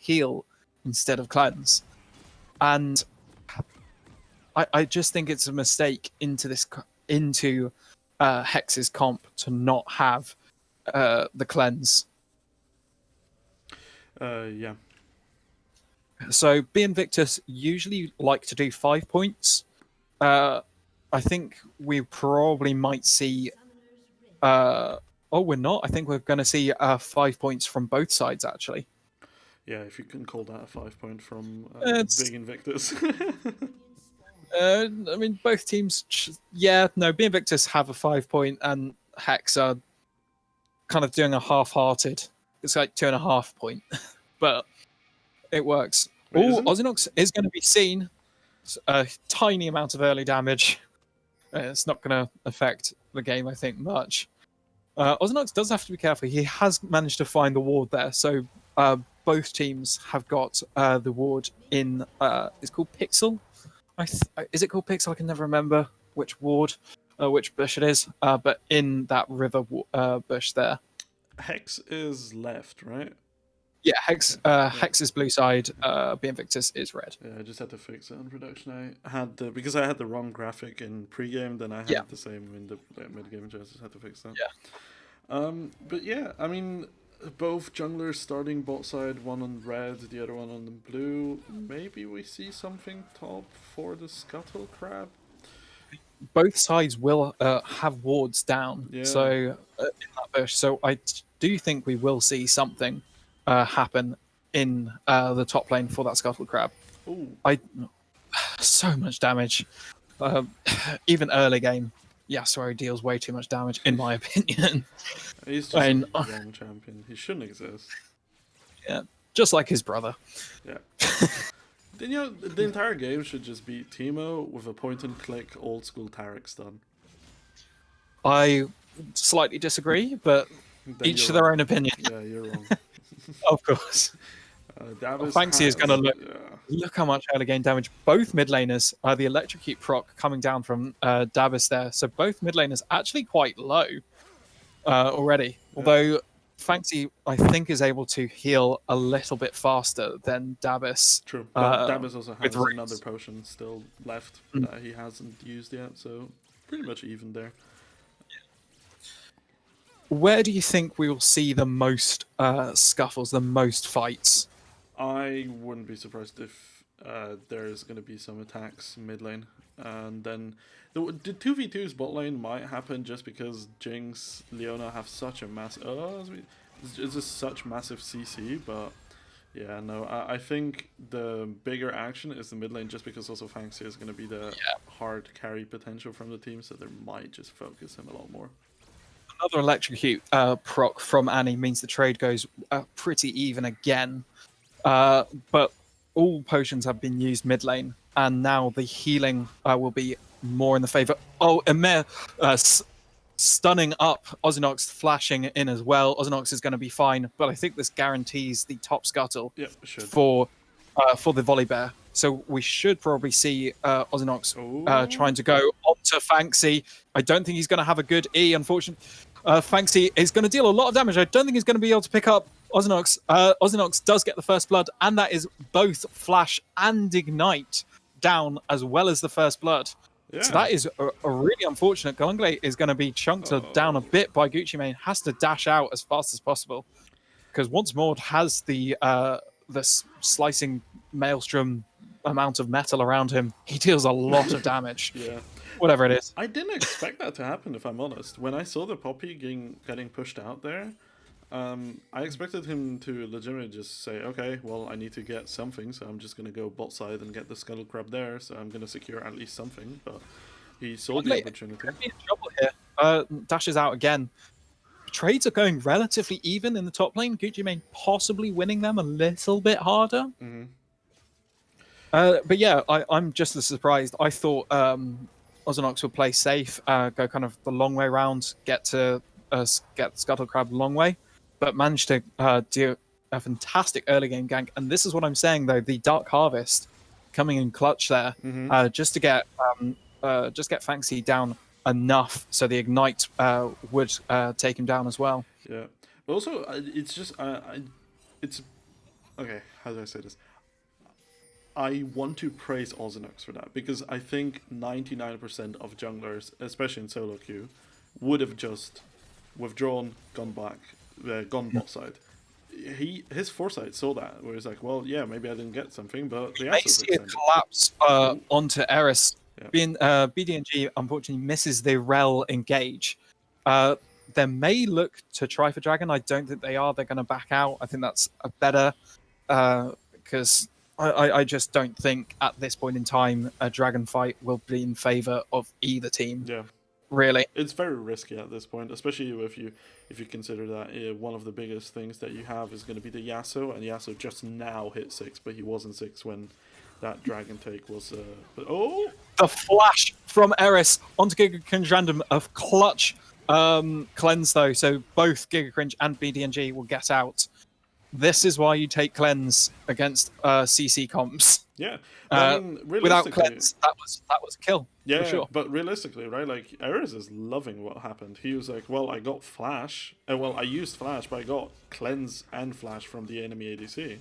heal instead of cleanse. And I just think it's a mistake into Hex's comp to not have the cleanse. Yeah. So Invictus usually like to do 5 points. I think we probably might see. Oh, we're not. I think we're going to see 5 points from both sides actually. Yeah, if you can call that a 5 point from It's Big Invictus. I mean, both teams. Yeah, no. Invictus have a 5 point, and Hex are kind of doing a half-hearted. It's like 2.5 point, but it works. Wait, Oh, isn't? Ozinox is going to be seen. A tiny amount of early damage. It's not going to affect the game, I think, much. Ozinox does have to be careful. He has managed to find the ward there, so both teams have got the ward in. It's called Pixel. Is it called Pixel? I can never remember which ward, which bush it is. But in that river bush there. Hex is left, right? Yeah, Hex is blue side. Invictus is red. Yeah, I just had to fix it on production. I had because I had the wrong graphic in pregame, then I had Yeah. the same in the mid game. I just had to fix that. Yeah. But yeah, I mean, both junglers starting bot side, one on red, the other one on the blue. Maybe we see something top for the Scuttle Crab. Both sides will have wards down. Yeah. So in that bush. So I do think we will see something happen in the top lane for that Scuttle Crab. Ooh. So much damage. Even early game, Yasuo deals way too much damage, in my opinion. He's just a wrong champion. He shouldn't exist. Yeah, just like his brother. Yeah. Then the entire game should just be Teemo with a point-and-click old-school Tarek stun. I slightly disagree, but Then each to their own opinion. Yeah, you're wrong. Of course. Fanxy is going to look how much early game damage. Both mid laners are the electrocute proc coming down from Davis there. So both mid laners actually quite low already. Yeah. Although Fanxy, I think, is able to heal a little bit faster than Davis. True. But Davis also has another potion still left that he hasn't used yet. So pretty much even there. Where do you think we will see the most scuffles, the most fights? I wouldn't be surprised if there's going to be some attacks mid lane. And then the 2v2s bot lane might happen just because Jinx, Leona have such a massive... it's just such massive CC, but... Yeah, no, I think the bigger action is the mid lane just because also Fanxy is going to be the hard carry potential from the team, so they might just focus him a lot more. Another electrocute proc from Annie means the trade goes pretty even again. But all potions have been used mid lane, and now the healing will be more in the favor. Oh, Emir stunning up Ozinox, flashing in as well. Ozinox is going to be fine, but I think this guarantees the top scuttle for the volley bear. So we should probably see Ozinox trying to go onto Fanxy. I don't think he's going to have a good E, unfortunately. Fanxy is going to deal a lot of damage. I don't think he's going to be able to pick up Ozinox. Ozinox does get the first blood, and that is both Flash and Ignite down, as well as the first blood. Yeah. So that is a really unfortunate. Galungle is going to be chunked down a bit by Gucci Mane. Has to dash out as fast as possible, because once Maud has the slicing maelstrom amount of metal around him, he deals a lot of damage. Yeah. Whatever it is. I didn't expect that to happen, if I'm honest. When I saw the Poppy getting pushed out there, I expected him to legitimately just say, okay, well, I need to get something, so I'm just going to go bot side and get the Scuttle Crab there, so I'm going to secure at least something, but he saw the opportunity. Be in trouble here. Dashes out again. Trades are going relatively even in the top lane. Gucci Mane possibly winning them a little bit harder. Mm-hmm. But yeah, I'm just as surprised. I thought Ozinox would play safe, go kind of the long way around, get Scuttle Crab the long way, but managed to do a fantastic early game gank. And this is what I'm saying, though, the Dark Harvest coming in clutch there, just to get Fanxy down enough so the Ignite would take him down as well. Yeah, but also it's just it's okay, how do I say this? I want to praise Ozinox for that because I think 99% of junglers, especially in solo queue, would have just withdrawn, gone back, gone bot side. His foresight saw that, where he's like, well, yeah, maybe I didn't get something, but the You may Yasuo's see a extended. collapse onto Eris. Yeah. Being BDNG unfortunately misses the rel engage. They may look to try for Dragon. I don't think they are. They're going to back out. I think that's a better because I just don't think at this point in time a Dragon fight will be in favor of either team. Yeah. Really, it's very risky at this point, especially if you consider that one of the biggest things that you have is going to be the Yasuo, and Yasuo just now hit 6, but he wasn't 6 when that dragon take was. But oh, the flash from Eris onto Giga Cringe random of clutch cleanse though, so both Giga Cringe and BDNG will get out. This is why you take cleanse against CC comps. Yeah, I mean, without cleanse, that was a kill. Yeah, for sure. But realistically, right? Like Eris is loving what happened. He was like, "Well, I got flash, well, I used flash, but I got cleanse and flash from the enemy ADC."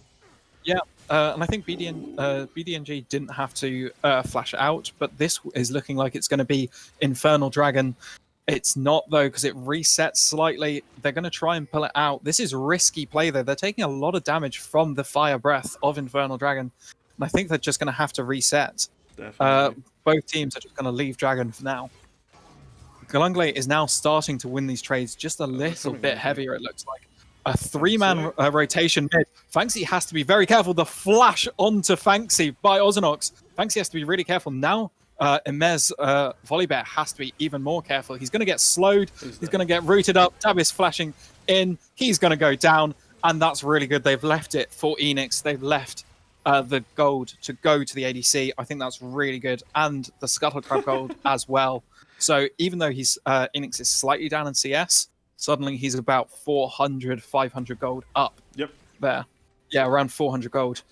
Yeah, and I think BDNG didn't have to flash it out, but this is looking like it's going to be Infernal Dragon. It's not, though, because it resets slightly. They're going to try and pull it out. This is risky play, though. They're taking a lot of damage from the fire breath of Infernal Dragon, and I think they're just going to have to reset. Definitely. Both teams are just going to leave Dragon for now. Galungle is now starting to win these trades just a little bit heavier, it looks like. A three-man rotation mid. Fanxi has to be very careful. The flash onto Fanxi by Ozinox. Fanxi has to be really careful. Now, Imez Volibear has to be even more careful. He's going to get slowed. He's going to get rooted up. Dab is flashing in. He's going to go down. And that's really good. They've left it for Enix. They've left the gold to go to the ADC. I think that's really good. And the Scuttle Crab gold as well. So even though he's Enix is slightly down in CS, suddenly he's about 400, 500 gold up. Yep. There. Yeah, around 400 gold,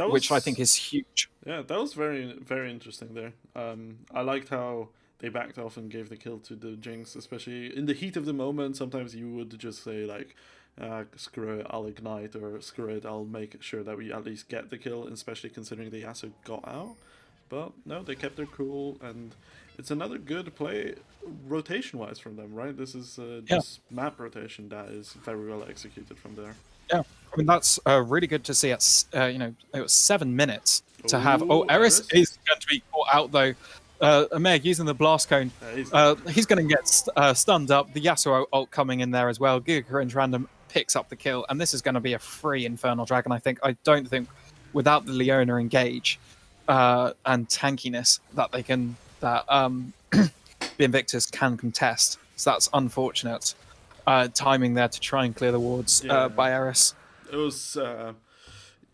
which I think is huge. Yeah, that was very, very interesting there. I liked how they backed off and gave the kill to the Jinx, especially in the heat of the moment. Sometimes you would just say, like, screw it, I'll ignite, or screw it, I'll make sure that we at least get the kill, especially considering the Yasuo got out. But no, they kept their cool, and it's another good play rotation-wise from them, right? This is just map rotation that is very well executed from there. Yeah, I mean, that's really good to see. It's, it was 7 minutes to have. Oh, Eris is going to be caught out, though. Amir using the blast cone. He's going to get stunned up. The Yasuo ult coming in there as well. Giga Cringe random picks up the kill, and this is going to be a free Infernal Dragon, I think. I don't think without the Leona engage and tankiness that they can, that the Invictus can contest. So that's unfortunate. Timing there to try and clear the wards by Eris. It was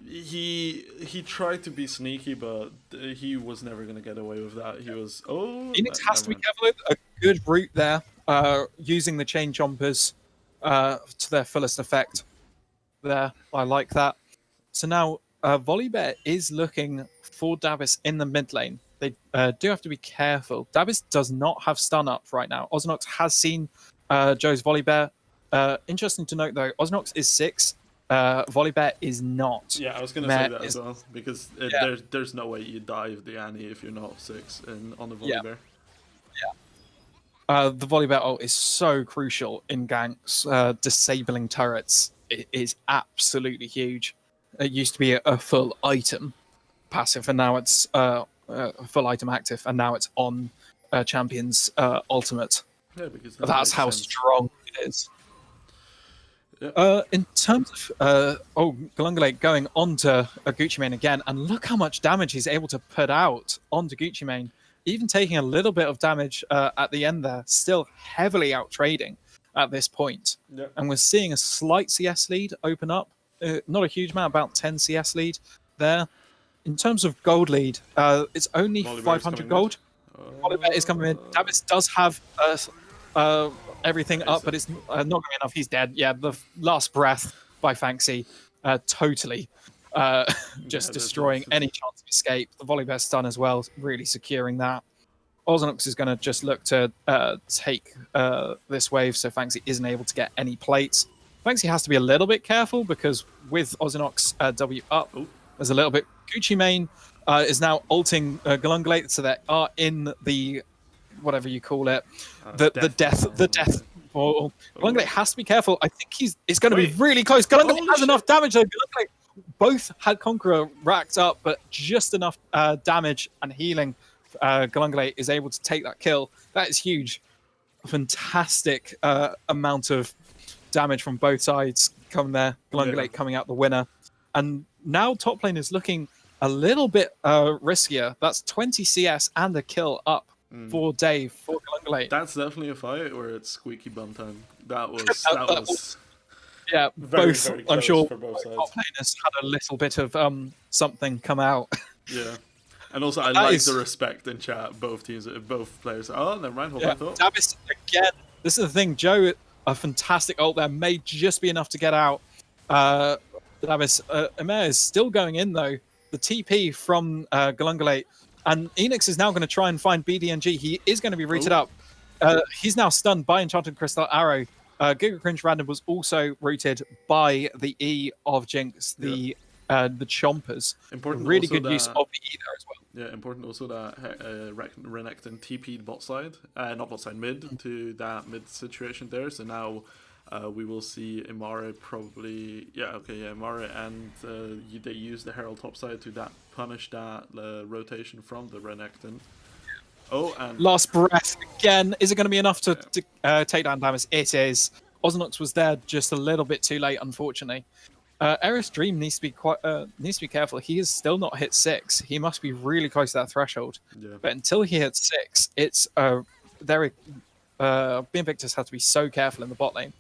he tried to be sneaky, but he was never going to get away with that. He was Enix has to be careful. A good route there, using the chain chompers to their fullest effect. There, I like that. So now Volibear is looking for Davis in the mid lane. They do have to be careful. Davis does not have stun up right now. Ozinox has seen Joe's Volibear. Interesting to note, though, Ozinox is 6. Volibear is not. Yeah, I was going to say that as well, because there's no way you dive the Annie if you're not 6 on the Volibear. Yeah. The Volibear ult is so crucial in ganks. Disabling turrets is absolutely huge. It used to be a full item passive, and now it's a full item active, and now it's on Champion's ultimate. Yeah, because that's how strong it is. Yeah. In terms of Galungle going onto a Gucci main again, and look how much damage he's able to put out onto Gucci main, even taking a little bit of damage at the end there, still heavily out trading at this point. Yep. And we're seeing a slight CS lead open up, not a huge amount, about 10 CS lead there. In terms of gold lead, it's only 500 gold. Volibear is coming in. Davis does have everything up, but it's not going enough. He's dead. Yeah, the last breath by Fanxi, totally just destroying any chance of escape. The Volibear stun as well, really securing that. Ozinox is going to just look to take this wave, so Fanxi isn't able to get any plates. Fanxi has to be a little bit careful because with Ozinox W up, there's a little bit. Gucci Mane is now ulting Galungulate, so they are in the whatever you call it, the death. Galungulate has to be careful. I think it's going to be really close. Galungulate has enough damage though. Galungulate both had Conqueror racked up, but just enough damage and healing. Galungulate is able to take that kill. That is huge. A fantastic amount of damage from both sides coming there. Galungulate coming out the winner. And now top lane is looking a little bit riskier. That's 20 CS and a kill up for Dave, for Galungulate. That's definitely a fight where it's squeaky bun time. That was yeah, very, both. very I'm sure for both sides. Top laners had a little bit of something come out. Yeah. And also, I like the respect in chat. Both teams, both players. Oh, never mind. Hold on, I thought. Davis again. This is the thing, Joe. A fantastic ult there may just be enough to get out. Davis, Emer is still going in though. The TP from Galungulate, and Enix is now going to try and find BDNG. He is going to be rooted up. He's now stunned by Enchanted Crystal Arrow. Giga Cringe Random was also rooted by the E of Jinx, the Chompers. Important really good use of the E there as well. Yeah, important also that Renekton TP'd bot side, not bot side, mid, to that mid situation there. So now we will see Imare probably, Imare and they use the Herald top side to punish that rotation from the Renekton. Oh, and Last breath again. Is it going to be enough to take down Davis? It is. Ozinox was there just a little bit too late, unfortunately. Eris Dream needs to be careful. He has still not hit 6. He must be really close to that threshold. Yeah. But until he hits 6, it's Invictus has to be so careful in the bot lane.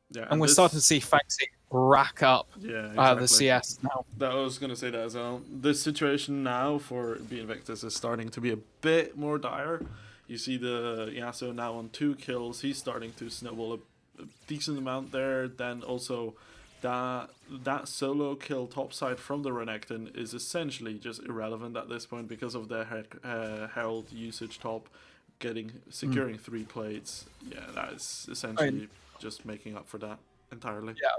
Yeah, and we're starting to see Fanxi rack up the CS now. I was going to say that as well. This situation now for Invictus is starting to be a bit more dire. You see the Yasuo now on 2 kills. He's starting to snowball a decent amount there. Then also that solo kill topside from the Renekton is essentially just irrelevant at this point because of the Herald usage top securing 3 plates. Yeah, that is essentially just making up for that entirely. Yeah,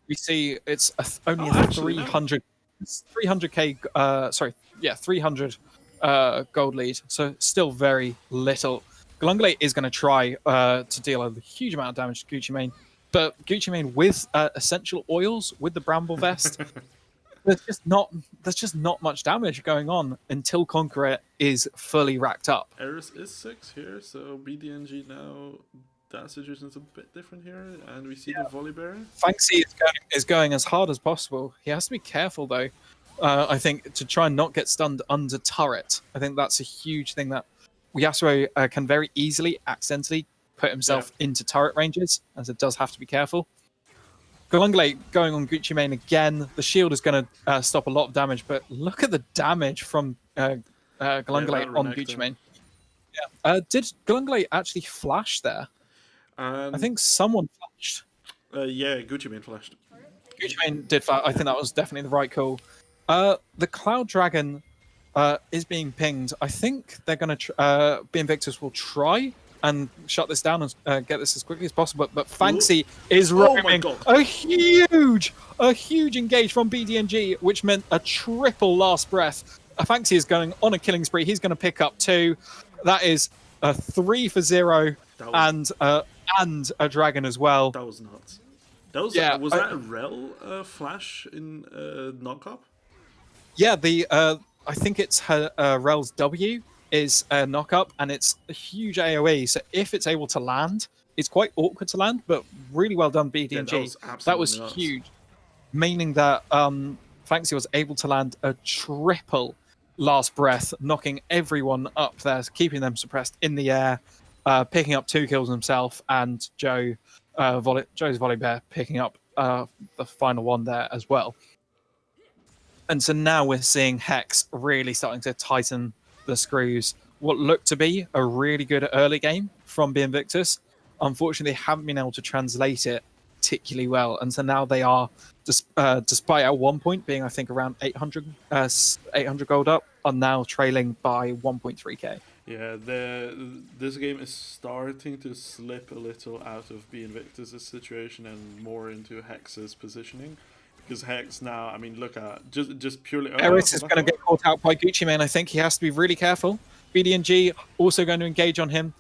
we see it's only a 300 gold lead, so still very little. Galungulate is going to try to deal a huge amount of damage to Gucci Mane, but Gucci Mane with essential oils, with the Bramble Vest, there's just not much damage going on until Conqueror is fully racked up. Eris is 6 here, so BDNG now. That situation is a bit different here, and we see the volley bear. Fanxi is going as hard as possible. He has to be careful though. I think to try and not get stunned under turret. I think that's a huge thing that Yasuo can very easily accidentally put himself into turret ranges, as it does have to be careful. Galungulate going on Gucci Mane again. The shield is going to stop a lot of damage, but look at the damage from Galungulate on Gucci Mane. Yeah. Did Galungulate actually flash there? I think someone flashed. Yeah, Gucci Mane flashed. Gucci Mane did flash. I think that was definitely the right call. The Cloud Dragon is being pinged. I think they're going to Invictus will try and shut this down and get this as quickly as possible. But Fanxi is roaming a huge engage from BDNG, which meant a triple last breath. Fanxi is going on a killing spree. He's going to pick up 2. That is a 3 for 0 and a dragon as well. That was nuts. Was that a rel flash in knockup? Yeah, I think it's her rel's W is a knockup, and it's a huge AoE. So if it's able to land, it's quite awkward to land, but really well done BDNG. Yeah, that was huge, meaning that Fanxi was able to land a triple last breath, knocking everyone up there, keeping them suppressed in the air. Picking up 2 kills himself, and Joe's volley bear picking up the final one there as well. And so now we're seeing Hex really starting to tighten the screws. What looked to be a really good early game from Invictus, unfortunately, they haven't been able to translate it particularly well. And so now they are, despite at one point being, I think, around 800 gold up, are now trailing by 1.3k. Yeah, this game is starting to slip a little out of being Invictus' situation and more into Hex's positioning. Because Hex now, I mean, look at just purely. Eris is going to get caught out by Gucci Mane. I think he has to be really careful. BDNG also going to engage on him.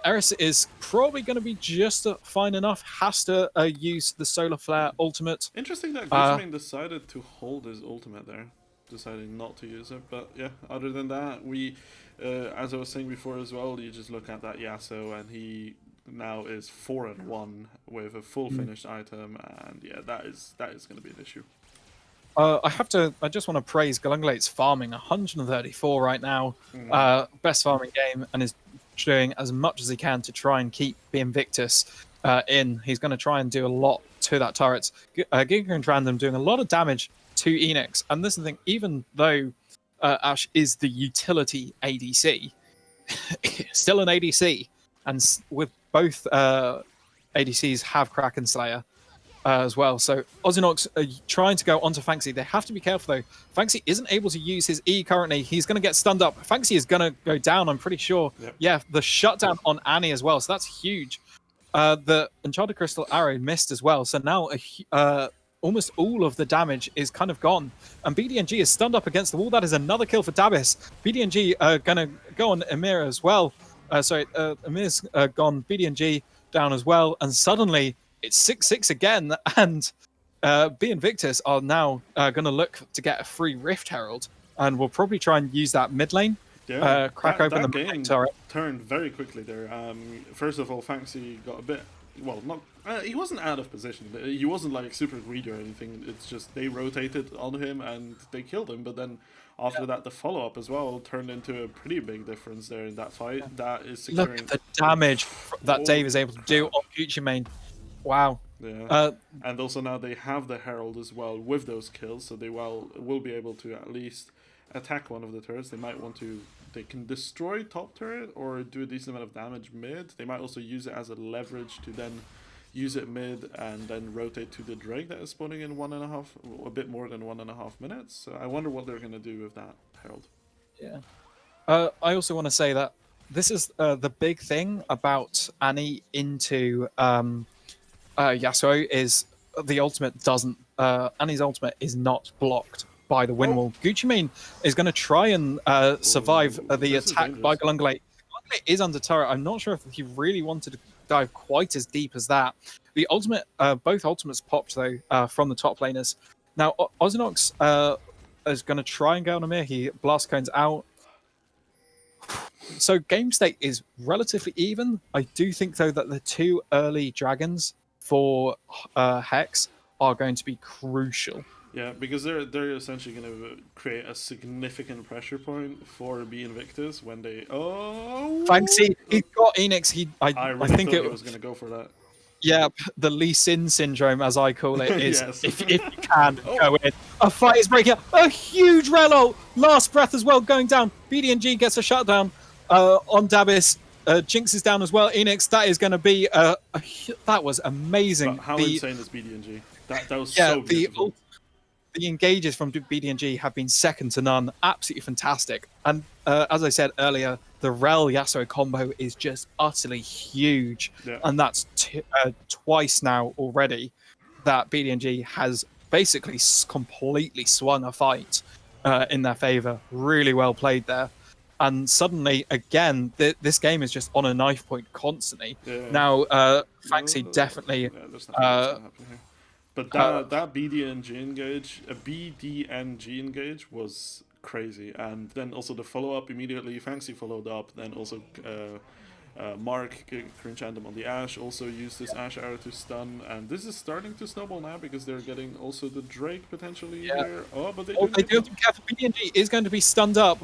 Eris is probably going to be just fine enough. Has to use the Solar Flare ultimate. Interesting that Gucci Mane decided to hold his ultimate there, deciding not to use it. But yeah, other than that, we, as I was saying before as well, you just look at that Yasuo and he now is 4-1 with a full finished item, and yeah, that is going to be an issue. I just want to praise Galunglate's farming 134 right now. Best farming game, and is doing as much as he can to try and keep the Invictus in. He's going to try and do a lot to that turret. Giga and Random doing a lot of damage to Enix. And this is the thing, even though Ash is the utility ADC, still an ADC. And with both ADCs have Kraken Slayer as well. So Ozinox are trying to go onto Fanxi. They have to be careful though. Fanxi isn't able to use his E currently. He's going to get stunned up. Fanxi is going to go down, I'm pretty sure. Yep. Yeah, the shutdown on Annie as well. So that's huge. The Enchanted Crystal Arrow missed as well. So now almost all of the damage is kind of gone. And BDNG is stunned up against the wall. That is another kill for Dabis. BDNG are going to go on Emir as well. Emir's gone. BDNG down as well. And suddenly it's 6-6 again. And B Invictus are now going to look to get a free Rift Herald. And we'll probably try and use that mid lane. Yeah, Crack open the game turret. Turned very quickly there. First of all, Fanxi got a bit, well, not he wasn't out of position. He wasn't like super greedy or anything. It's just they rotated on him and they killed him. But then after that, the follow up as well turned into a pretty big difference there in that fight. That is securing. Look at the damage that Dave is able to do on Gucci Mane. Wow. Yeah. And also now they have the Herald as well with those kills, so they will be able to at least attack one of the turrets. They might want to. They can destroy top turret or do a decent amount of damage mid. They might also use it as a leverage to then use it mid and then rotate to the Drake that is spawning in a bit more than 1.5 minutes. So I wonder what they're going to do with that Herald. Yeah. I also want to say that this is the big thing about Annie into Yasuo is the ultimate doesn't. Annie's ultimate is not blocked by the wind wall. Gucci Mane is going to try and survive the attack by Galunglate. Galunglate is under turret. I'm not sure if he really wanted to dive quite as deep as that. The ultimate, both ultimates popped though from the top laners. Now Ozinox is going to try and go on Amir. He blast cones out. So game state is relatively even. I do think though that the two early dragons for Hex are going to be crucial. Yeah, because they're essentially going to create a significant pressure point for B Invictus when they. Oh, Fancy, he's got Enix. I really think it was going to go for that. Yeah, the Lee Sin syndrome, as I call it, is Yes. if you can go in. A fight is breaking out. A huge relo. Last breath as well going down. BDNG gets a shutdown on Dabis. Jinx is down as well. Enix, that is going to be that was amazing. But how insane is BDNG? That was so beautiful. The engages from BDNG have been second to none. Absolutely fantastic. And as I said earlier, the Rel Yasuo combo is just utterly huge. Yeah. And that's twice now already that BDNG has basically completely swung a fight in their favor. Really well played there. And suddenly, again, this game is just on a knife point constantly. Yeah. Now, Fanxi definitely... Yeah, there's nothing happening here. But that BDNG engage was crazy, and then also the follow up immediately. Fanxi followed up, then also Mark Cringe-Andom on the Ashe also used this Ashe arrow to stun, and this is starting to snowball now because they're getting also the Drake potentially here. Oh, but they do have to be careful. BDNG is going to be stunned up.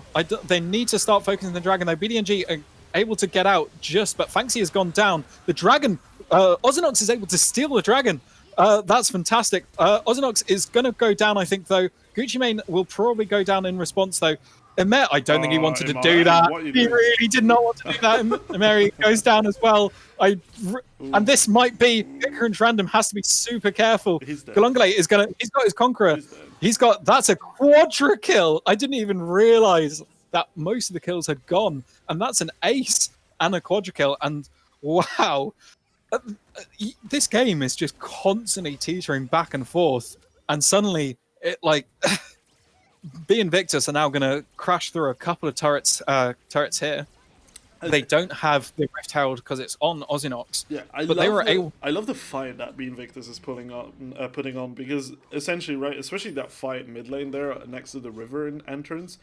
They need to start focusing on the dragon though. BDNG are able to get out but Fanxi has gone down. The dragon, Ozinox is able to steal the dragon. That's fantastic. Ozinox is going to go down, I think, though. Gucci Mane will probably go down in response, though. Emer, I don't think he wanted to do that. He really did not want to do that. Emer goes down as well. And this might be... Ignorant Random has to be super careful. Galunglate is going to... He's got his Conqueror. That's a quadra kill. I didn't even realize that most of the kills had gone, and that's an ace and a quadra kill. And wow, this game is just constantly teetering back and forth, and suddenly it like B Invictus are now going to crash through a couple of turrets here. They don't have the Rift Herald because it's on Ozinox. Yeah, I love the fight that B Invictus is putting on because essentially, right, especially that fight mid lane there next to the river entrance,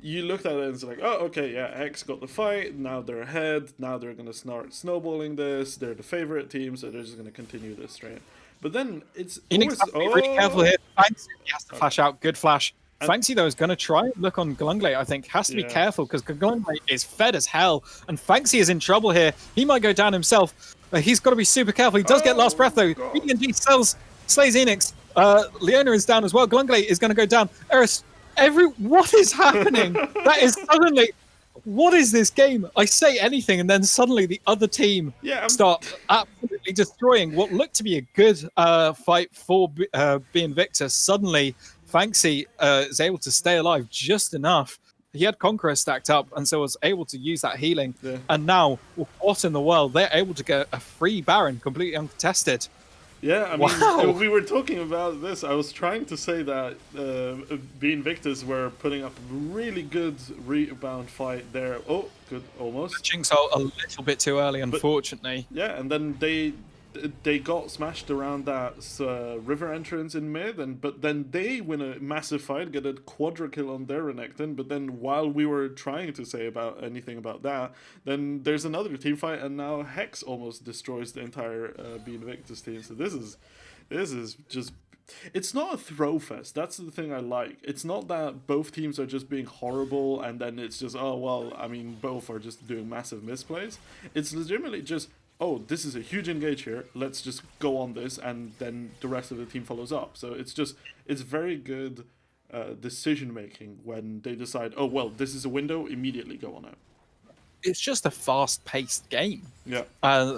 you looked at it and it's like, oh, okay, yeah, X got the fight, now they're ahead, now they're gonna start snowballing this, they're the favorite team, so they're just gonna continue this, right? But then it's Phoenix has to be really careful here. He has to flash out. Good flash. Fancy though is going to try and look on Glunglate, I think. Has to be careful because Glunglate is fed as hell. And Fancy is in trouble here. He might go down himself. He's got to be super careful. He does get last breath though. ENG slays Enix. Leona is down as well. Glunglate is going to go down. Eris, what is happening? That is suddenly... What is this game? I say anything, and then suddenly the other team start absolutely destroying what looked to be a good fight for B Invictus. Suddenly, Fancy is able to stay alive just enough. He had Conqueror stacked up, and so was able to use that healing. Yeah. And now, what in the world? They're able to get a free Baron, completely uncontested. Yeah, I mean, we were talking about this. I was trying to say that B Invictus were putting up a really good rebound fight there. Oh, good, almost. Jinx out a little bit too early, unfortunately. But, yeah, and then they got smashed around that river entrance in mid, but then they win a massive fight, get a quadra kill on their Renekton, but then while we were trying to say about anything about that, then there's another team fight, and now Hex almost destroys the entire B Invictus team. So this is just... It's not a throw fest. That's the thing I like. It's not that both teams are just being horrible and then it's just, oh, well, I mean, both are just doing massive misplays. It's legitimately just... oh, this is a huge engage here, let's just go on this, and then the rest of the team follows up. So it's very good decision-making when they decide, oh, well, this is a window, immediately go on it. It's just a fast-paced game,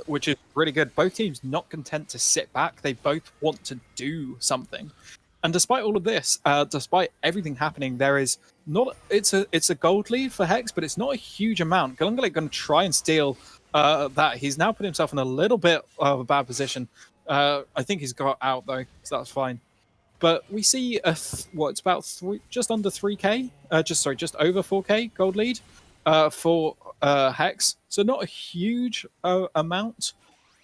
which is really good. Both teams not content to sit back, they both want to do something. And despite all of this, despite everything happening, there is not... It's a gold lead for Hex, but it's not a huge amount. Glunglate going to try and steal that. He's now put himself in a little bit of a bad position. I think he's got out though, so that's fine. But we see it's about just under 3k, just over 4k gold lead for Hex. So not a huge amount,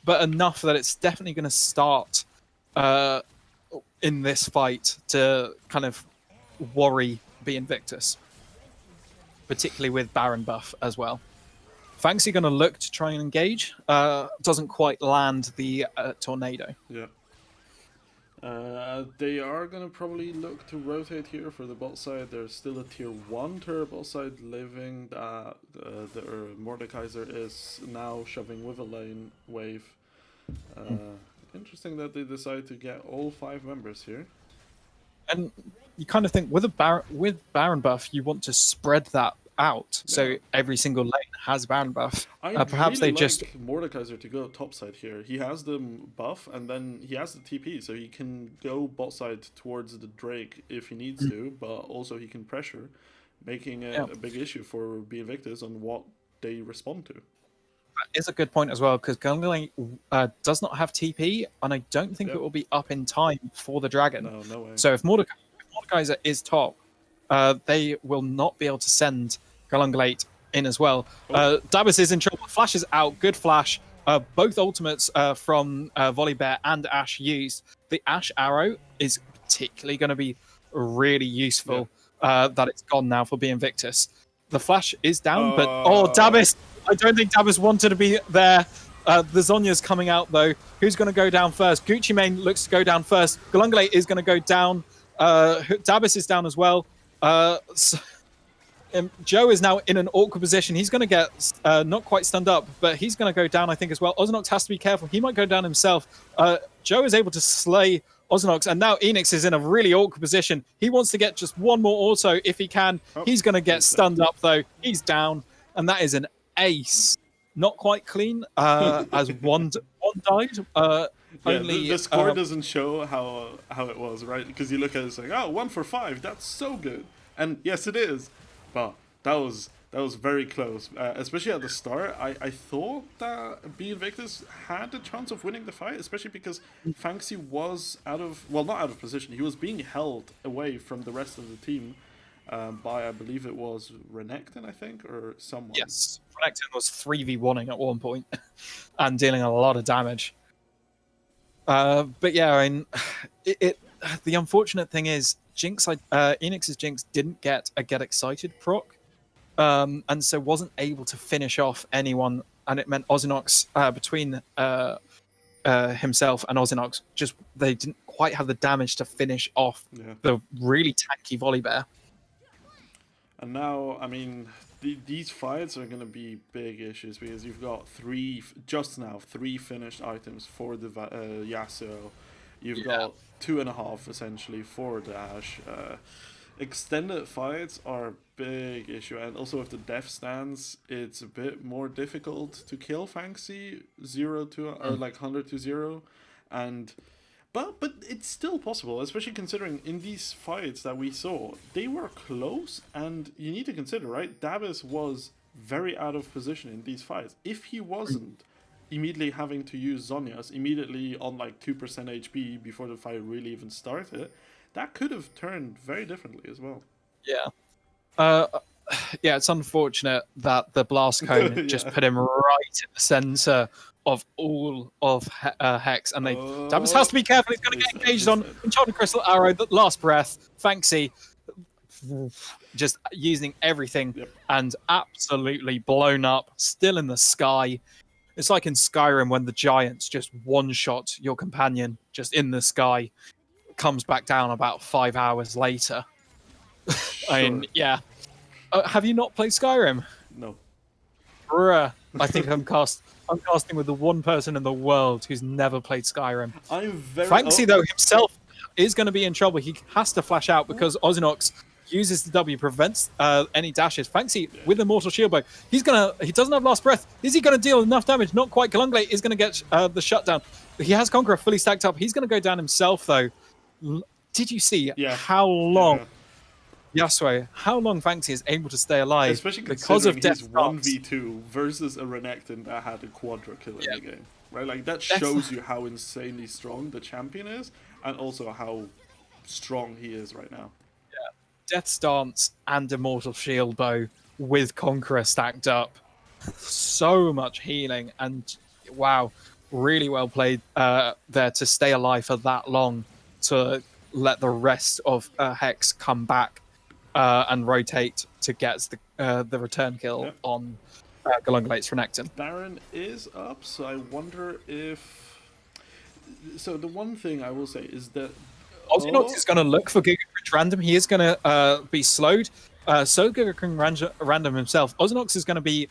but enough that it's definitely going to start in this fight to kind of worry B Invictus, particularly with Baron buff as well. Fancy going to look to try and engage. Doesn't quite land the tornado. Yeah. They are going to probably look to rotate here for the bot side. There's still a tier 1 turret bot side living. The Mordekaiser is now shoving with a lane wave. Interesting that they decide to get all 5 members here. And you kind of think with Baron buff, you want to spread that out, so every single lane has Baron buff. Perhaps really they just Mordekaiser to go top side here. He has the buff, and then he has the TP, so he can go bot side towards the Drake if he needs to, but also he can pressure, making a big issue for B Invictus on what they respond to. That is a good point as well, because Glunglate does not have TP, and I don't think it will be up in time for the dragon. No way. So if Mordekaiser is top, they will not be able to send Glunglate in as well. Dabus is in trouble. Flash is out. Good flash. Both ultimates from Volibear and Ashe used. The Ashe arrow is particularly going to be really useful that it's gone now for B Invictus. The flash is down, but Dabus! I don't think Dabus wanted to be there. The Zonya's coming out though. Who's going to go down first? Gucci Mane looks to go down first. Glunglate is going to go down. Dabus is down as well. Joe is now in an awkward position. He's going to get not quite stunned up, but he's going to go down, I think, as well. Ozinox has to be careful. He might go down himself. Joe is able to slay Ozinox, and now Enix is in a really awkward position. He wants to get just one more auto if he can. He's going to get stunned up, though. He's down, and that is an ace. Not quite clean, as one died. The score doesn't show how it was, right? Because you look at it, it's like, oh, 1 for 5. That's so good. And yes, it is. But that was very close, especially at the start. I thought that Invictus had a chance of winning the fight, especially because Fanxi was not out of position. He was being held away from the rest of the team by, I believe it was Renekton, I think, or someone. Yes, Renekton was 3v1ing at one point and dealing a lot of damage. But yeah, I mean, the unfortunate thing is Enix's Jinx didn't get a Get Excited proc, and so wasn't able to finish off anyone, and it meant Ozinox between himself and Ozinox, they didn't quite have the damage to finish off the really tanky Volibear. And now, I mean, these fights are going to be big issues because you've got three finished items for the Yasuo. You've got 2.5 essentially for Dash. Extended fights are a big issue, and also with the death stance, it's a bit more difficult to kill Fanxi 100 to 0, and but it's still possible, especially considering in these fights that we saw, they were close, and you need to consider, right? Davis was very out of position in these fights. If he wasn't immediately having to use Zhonya's immediately on like 2% HP before the fight really even started, that could have turned very differently as well. Yeah. Yeah, it's unfortunate that the blast cone just put him right in the center of all of Hex, and Davis has to be careful. He's going to get engaged on Enchanted Crystal Arrow, the last breath. Fanxi just using everything and absolutely blown up, still in the sky. It's like in Skyrim when the giants just one-shot your companion just in the sky, comes back down about 5 hours later. Sure. I mean, yeah. Have you not played Skyrim? No. Bruh. I think I'm casting with the one person in the world who's never played Skyrim. Fanxi, though, himself is going to be in trouble. He has to flash out because Ozinox uses the W, prevents any dashes. Fanxi with Immortal Shield Bow. He doesn't have last breath. Is he going to deal enough damage? Not quite. Galunglate is going to get the shutdown. He has Conqueror fully stacked up. He's going to go down himself, though. Did you see how long how long Fanxi is able to stay alive? Especially because of his 1v2 versus a Renekton that had a quadra kill in the game. Right? Like, that shows you how insanely strong the champion is, and also how strong he is right now. Yeah. Death Stance and Immortal Shield Bow with Conqueror stacked up. So much healing, and wow, really well played there to stay alive for that long, to let the rest of Hex come back and rotate to get the return kill on Galungalate's Renekton. Baron is up, so I wonder if... So the one thing I will say is that... Ozinox is going to look for Giga Cringe Random. He is going to be slowed. So Giga Cringe Random himself. Ozinox is going to be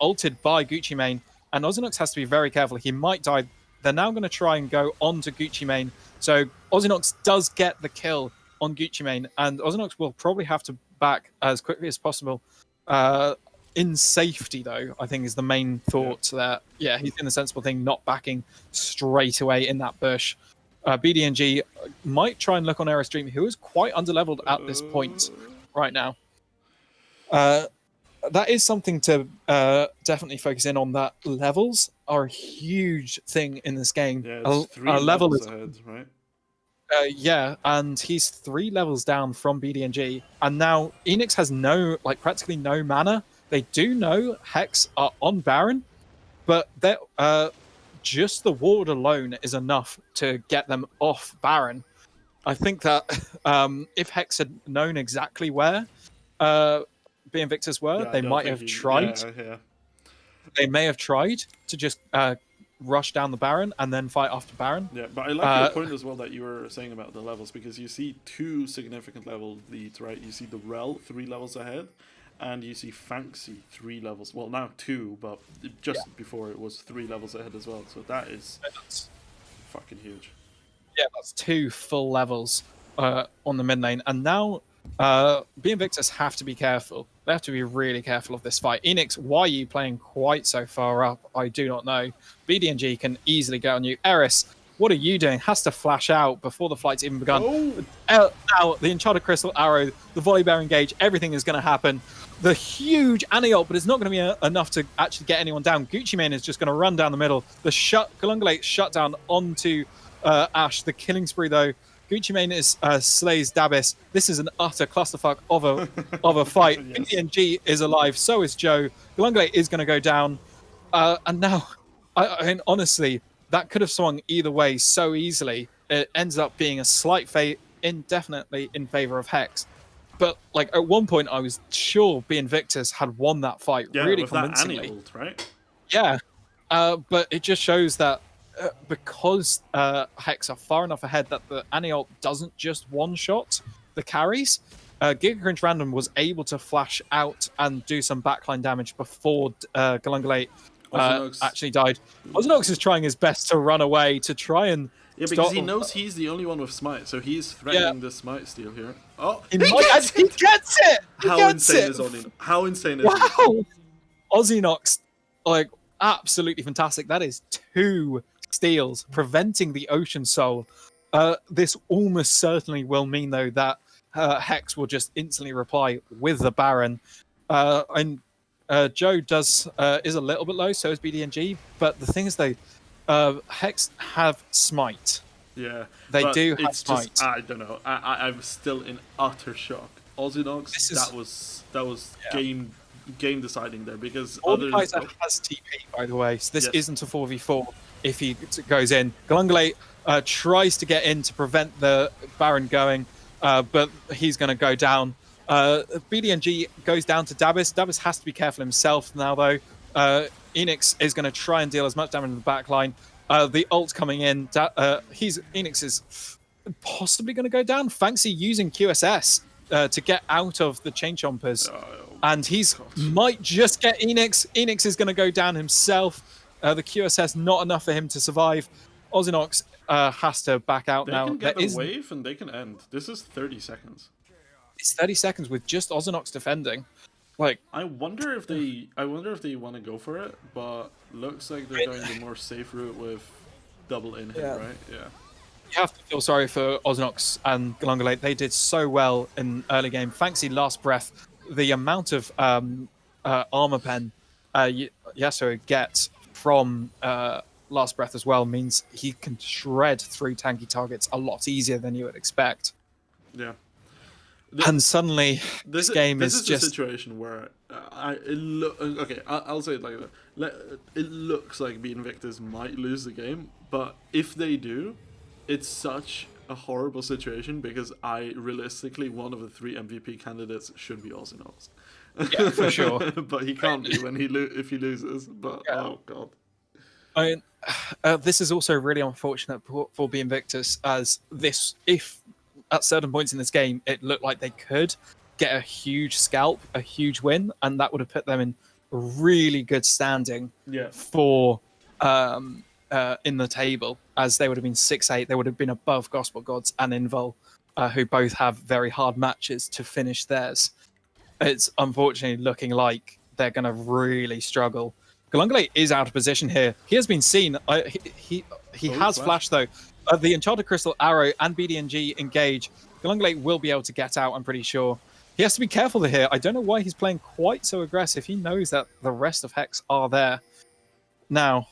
ulted by Gucci Mane, and Ozinox has to be very careful. He might die. They're now going to try and go on to Gucci Mane. So Ozinox does get the kill on Gucci Mane, and Ozinox will probably have to back as quickly as possible. In safety, though, I think is the main thought there. Yeah, he's doing the sensible thing, not backing straight away in that bush. BDNG might try and look on Aerostream, who is quite underleveled at this point right now. That is something to definitely focus in on. That levels are a huge thing in this game. Yeah, it's 3 levels ahead, right? Yeah, and he's 3 levels down from BDNG, and now Enix has practically no mana. They do know Hex are on Baron, but just the ward alone is enough to get them off Baron. I think that if Hex had known exactly where Invictus were, they might have tried. They may have tried to just rush down the Baron and then fight after Baron. Yeah, but I like your point as well that you were saying about the levels, because you see 2 significant level leads, right? You see the Rel 3 levels ahead, and you see Fanxi 3 levels. Well, now 2, but just before it was 3 levels ahead as well. So that's fucking huge. Yeah, that's 2 full levels on the mid lane, and now Invictus have to be careful. They have to be really careful of this fight. Enix, why are you playing quite so far up? I do not know. BDNG can easily get on you. Eris, what are you doing? Has to flash out before the flight's even begun. Now, the Enchanted Crystal Arrow, the Volibear engage, everything is going to happen. the huge Aniol, but it's not going to be enough to actually get anyone down. Gucci Mane is just going to run down the middle. The Galungulate shut down onto Ash. The killing spree, though. Gucci Mane is slays Dabis. This is an utter clusterfuck of a fight. Yes. BDNG is alive. So is Joe. Galungulate is going to go down. And now, I mean, honestly, that could have swung either way so easily. It ends up being a slight indefinitely in favor of Hex. But like at one point, I was sure Invictus had won that fight really with convincingly. That Annie ult, right? Yeah, but it just shows that because Hex are far enough ahead that the Annie ult doesn't just one-shot the carries. Giga Cringe Random was able to flash out and do some backline damage before Galungulate actually died. Ozinox is trying his best to run away to try and because he knows he's the only one with smite, so he's threatening the smite steal here. Oh, he gets it! How insane is Ozinox? How insane is wow! Ozinox, like, absolutely fantastic. That is 2 steals, preventing the Ocean Soul. This almost certainly will mean, though, that Hex will just instantly reply with the Baron. And Joe is a little bit low, so is BDNG. But the thing is, though, Hex have Smite. Yeah, they do have Smite. Just, I don't know. I'm still in utter shock. Ozinox, that was game deciding there because others has TP, by the way. So this isn't a 4v4 if he goes in. Galungulate tries to get in to prevent the Baron going, but he's going to go down. BDNG goes down to Dabis. Dabis has to be careful himself now, though. Enix is going to try and deal as much damage in the backline. The ult coming in. Enix is possibly going to go down. Fancy using QSS to get out of the Chain Chompers. And might just get Enix. Enix is going to go down himself. The QSS not enough for him to survive. Ozinox has to back out now. They can get a wave and they can end. This is 30 seconds. It's 30 seconds with just Ozinox defending. Like, I wonder if they want to go for it, but looks like they're going the more safe route with double in hit, right? Yeah. You have to feel sorry for Ozinox and Galungulate. They did so well in early game. Fancy last breath. The amount of armor pen Yasuo gets from last breath as well means he can shred through tanky targets a lot easier than you would expect. Yeah. And suddenly, this game is just a situation where I'll say it like that. It looks like Invictus might lose the game, but if they do, it's such a horrible situation because realistically one of the 3 MVP candidates should be Ozinox. Yeah, for sure. But he can't be when if he loses. But oh god. I mean, this is also really unfortunate for Invictus, as if at certain points in this game, it looked like they could get a huge scalp, a huge win, and that would have put them in really good standing for in the table, as they would have been 6-8. They would have been above Gospel Gods and Invol, who both have very hard matches to finish theirs. It's unfortunately looking like they're going to really struggle. Galungulate is out of position here. He has been seen. He has flashed, though. The Enchanted Crystal, Arrow, and BDNG engage. Galungulate will be able to get out, I'm pretty sure. He has to be careful here. I don't know why he's playing quite so aggressive. He knows that the rest of Hex are there. Now,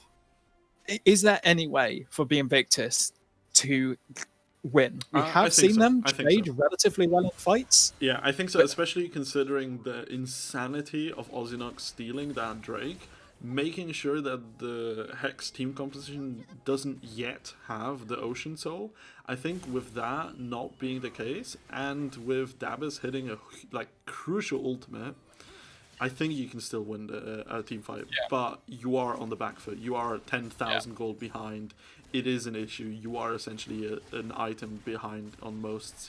is there any way for Invictus to win? We have seen them trade relatively well in fights. Yeah, I think so, especially considering the insanity of Ozinox stealing that Drake. Making sure that the Hex team composition doesn't yet have the Ocean Soul. I think with that not being the case, and with Dabis hitting a crucial ultimate, I think you can still win a team fight. Yeah. But you are on the back foot. You are 10,000 gold behind. It is an issue. You are essentially an item behind on most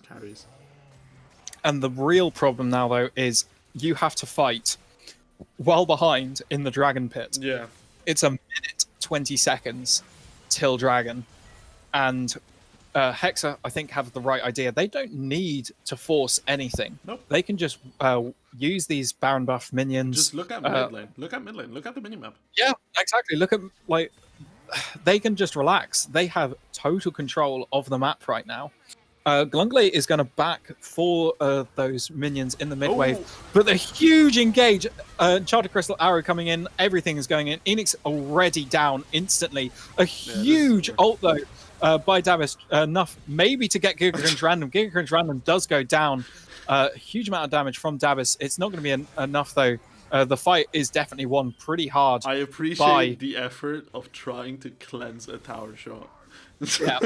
carries. And the real problem now, though, is you have to fight well behind in the Dragon Pit. Yeah. It's a minute 20 seconds till Dragon. And Hexa, I think, have the right idea. They don't need to force anything. Nope. They can just use these Baron buff minions. Just look at mid lane. Look at mid lane. Look at the minimap. Yeah, exactly. Look at, they can just relax. They have total control of the map right now. Glungley is going to back for those minions in the mid wave, Oh. but the huge engage, Charter Crystal Arrow coming in, everything is going in. Enix already down instantly. A huge ult though by Davis, enough maybe to get Giga Random. Giga Random does go down. Huge amount of damage from Davis. It's not going to be enough though. The fight is definitely won pretty hard. I appreciate the effort of trying to cleanse a tower shot. Yeah,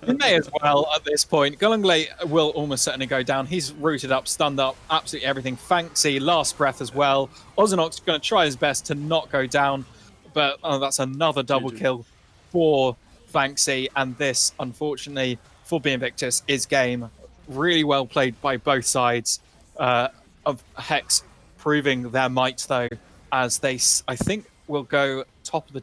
he may as well at this point. Gulungley will almost certainly go down. He's rooted up, stunned up, absolutely everything. Fancy, last breath as well. Ozanox going to try his best to not go down, but that's another double kill for Fancy. And this, unfortunately, for the Invictus, is game. Really well played by both sides of Hex, proving their might, though, as they, I think, will go top of the